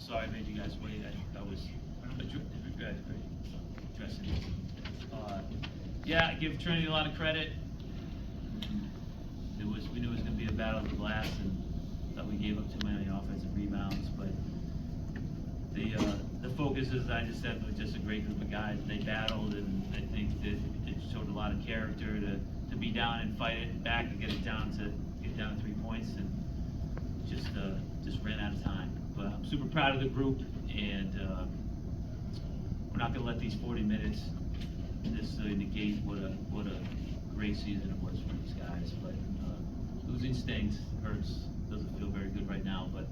sorry I made you guys wait. I was addressing it. Yeah, I give Trinity a lot of credit. We knew it was going to be a battle of the glass, and thought we gave up too many offensive rebounds. But the focus is, I just said, was just a great group of guys. They battled, and I think that it showed a lot of character to be down and fight it back and get down to 3 points, and just ran out of time. But I'm super proud of the group, and we're not going to let these 40 minutes necessarily negate what a great season it was for these guys. But losing stings, hurts, doesn't feel very good right now, but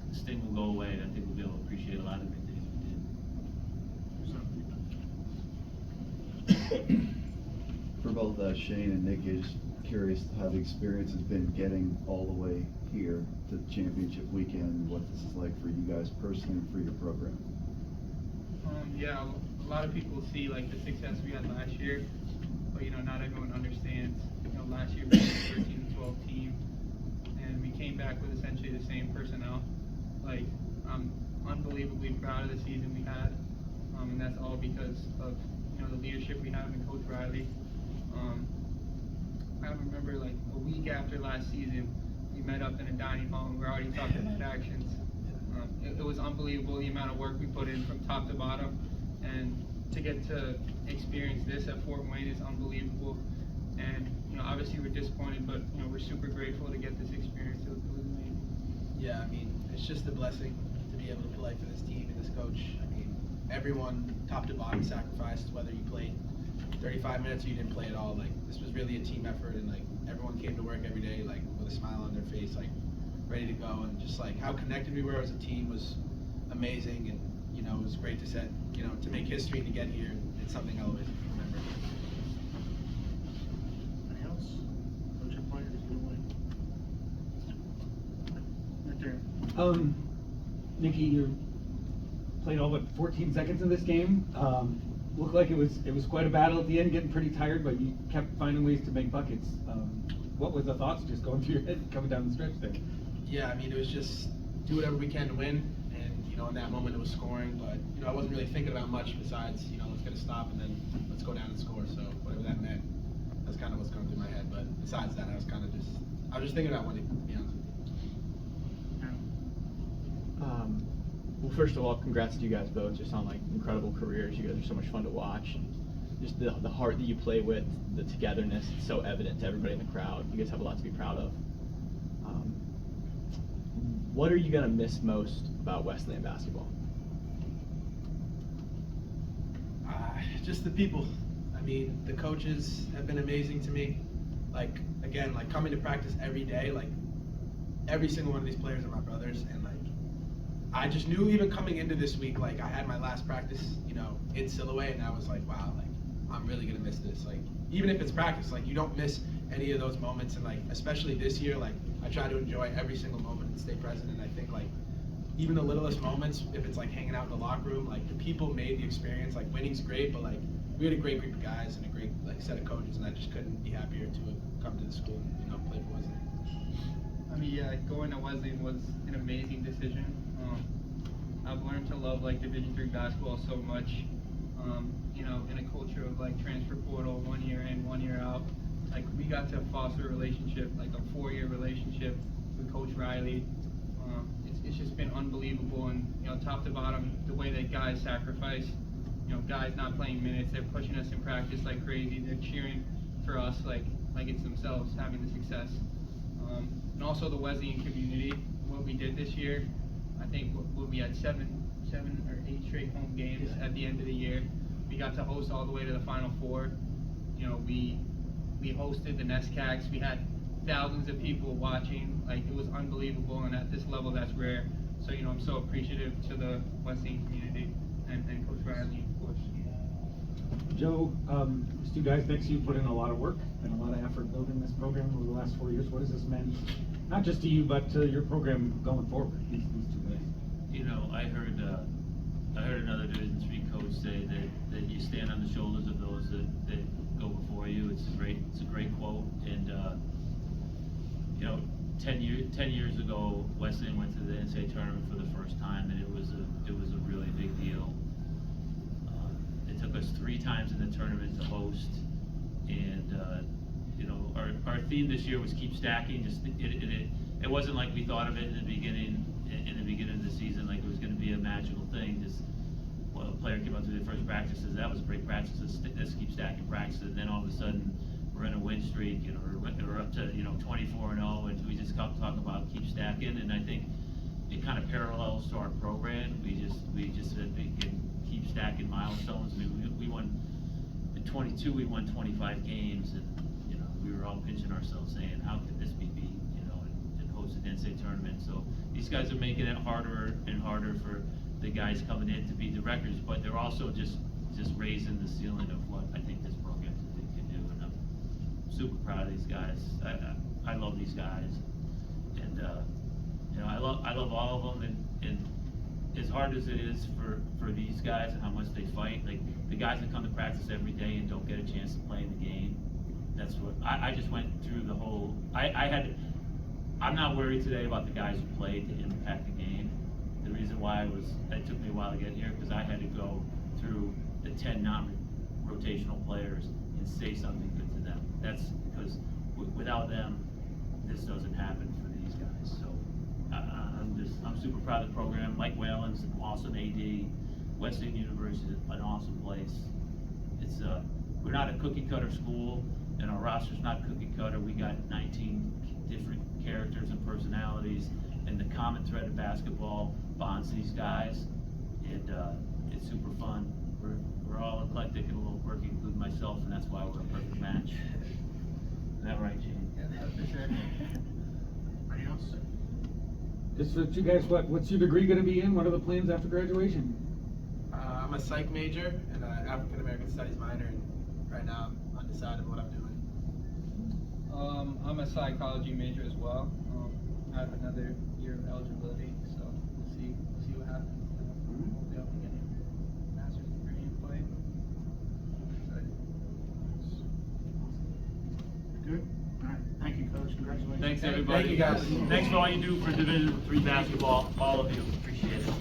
the sting will go away. I think we'll be able to appreciate a lot of good things we did. For both Shane and Nicky, just curious how the experience has been getting all the way here to championship weekend, what this is like for you guys personally and for your program. Yeah, a lot of people see like the success we had last year, but not everyone understands. Last year we were a 13-12 team, and we came back with essentially the same personnel. Like, I'm unbelievably proud of the season we had, and that's all because of the leadership we have in Coach Reilly. I remember like a week after last season, we met up in a dining hall and we're already talking about actions. It was unbelievable the amount of work we put in from top to bottom, and to get to experience this at Fort Wayne is unbelievable. And obviously we're disappointed, but we're super grateful to get this experience. It was amazing. Yeah, I mean, it's just a blessing to be able to play for this team and this coach. I mean, everyone top to bottom sacrificed, whether you played 35 minutes or you didn't play at all. Like, this was really a team effort, and like everyone came to work every day like with a smile on their face, like ready to go, and just like how connected we were as a team was amazing. And it was great to to make history and to get here. It's something I'll always remember. Anything else? Coach, your point is going right there. Nicky, you played all but 14 seconds in this game. Looked like it was quite a battle at the end, getting pretty tired, but you kept finding ways to make buckets. What was the thoughts just going through your head coming down the stretch there? Yeah, I mean, it was just do whatever we can to win, and in that moment it was scoring, but I wasn't really thinking about much besides let's get a stop and then let's go down and score. So whatever that meant, that's kind of what's going through my head. But besides that, I was just thinking about winning, to be honest with you. Well, first of all, congrats to you guys both, just on like incredible careers. You guys are so much fun to watch, and just the heart that you play with, the togetherness, it's so evident to everybody in the crowd. You guys have a lot to be proud of. What are you gonna miss most about Wesleyan basketball? Just the people. I mean, the coaches have been amazing to me. Like, again, like coming to practice every day, like every single one of these players are my brothers, and like I just knew even coming into this week, like I had my last practice, in Silhouette, and I was like, wow, like I'm really gonna miss this. Like, even if it's practice, like you don't miss any of those moments, and like especially this year, like I try to enjoy every single moment and stay present. And I think like even the littlest moments, if it's like hanging out in the locker room, like the people made the experience. Like winning's great, but like we had a great group of guys and a great like set of coaches, and I just couldn't be happier to have come to the school and play for Wesleyan. I mean, yeah, going to Wesleyan was an amazing decision. I've learned to love like Division III basketball so much. In a culture of like transfer portal, 1 year in, 1 year out. Like we got to foster a relationship, like a 4-year relationship with Coach Reilly. It's just been unbelievable, and top to bottom, the way that guys sacrifice. Guys not playing minutes, they're pushing us in practice like crazy. They're cheering for us like it's themselves having the success. And also the Wesleyan community, what we did this year. I think we had seven or eight straight home games at the end of the year. We got to host all the way to the Final Four. We hosted the NESCACs. We had thousands of people watching. Like, it was unbelievable, and at this level, that's rare. So, I'm so appreciative to the Wesleyan community and Coach Reilly, of course. Joe, these two guys next to you put in a lot of work and a lot of effort building this program over the last 4 years. What has this meant, not just to you, but to your program going forward, these two guys? I heard another Division III coach say that you stand on the shoulders of those that go before you. It's a great quote. And 10 years ago, Wesleyan went to the NCAA tournament for the first time, and it was times in the tournament to host. And, you know, our theme this year was keep stacking. Just it wasn't like we thought of it in the beginning of the season, like it was going to be a magical thing. Just, well, a player came out to the first practices, that was a great practice, let's keep stacking practices. And then all of a sudden, we're in a win streak, you know, we're up to, you know, 24-0, and we just talk about keep stacking. And I think it kind of parallels to our program. We just said we can keep stacking milestones. I mean, we won in 22, we won 25 games, and you know, we were all pinching ourselves saying, how could this be beat, you know, and host an NCAA tournament. So these guys are making it harder and harder for the guys coming in to beat the records, but they're also just raising the ceiling of what I think this program can do. And I'm super proud of these guys. I love these guys, and you know, I love all of them. And as hard as it is for these guys and how much they fight, like the guys that come to practice every day and don't get a chance to play in the game, that's what I just went through the whole. I'm not worried today about the guys who played to impact the game. The reason why it took me a while to get here, because I had to go through the 10 non-rotational players and say something good to them. That's because without them, this doesn't happen for these guys. So I'm super proud of the program. Mike Whalen's an awesome AD. Wesleyan University is an awesome place. It's we're not a cookie cutter school, and our roster's not cookie cutter. We got 19 different characters and personalities, and the common thread of basketball bonds these guys, and it's super fun. We're all eclectic and a little quirky, including myself, and that's why we're a perfect match. Is that right, Gene? Yeah, that's for sure. Anybody else? Just for you guys, what's your degree gonna be in? What are the plans after graduation? I'm a psych major and an African American Studies minor, and right now I'm undecided what I'm doing. I'm a psychology major as well. I have another year of eligibility, so we'll see what happens. Hopefully I can get a master's degree and play. Excited. Good? All right, thank you, Coach, congratulations. Thanks, everybody. Thank you, guys. Thanks for all you do for Division III basketball, all of you. Appreciate it.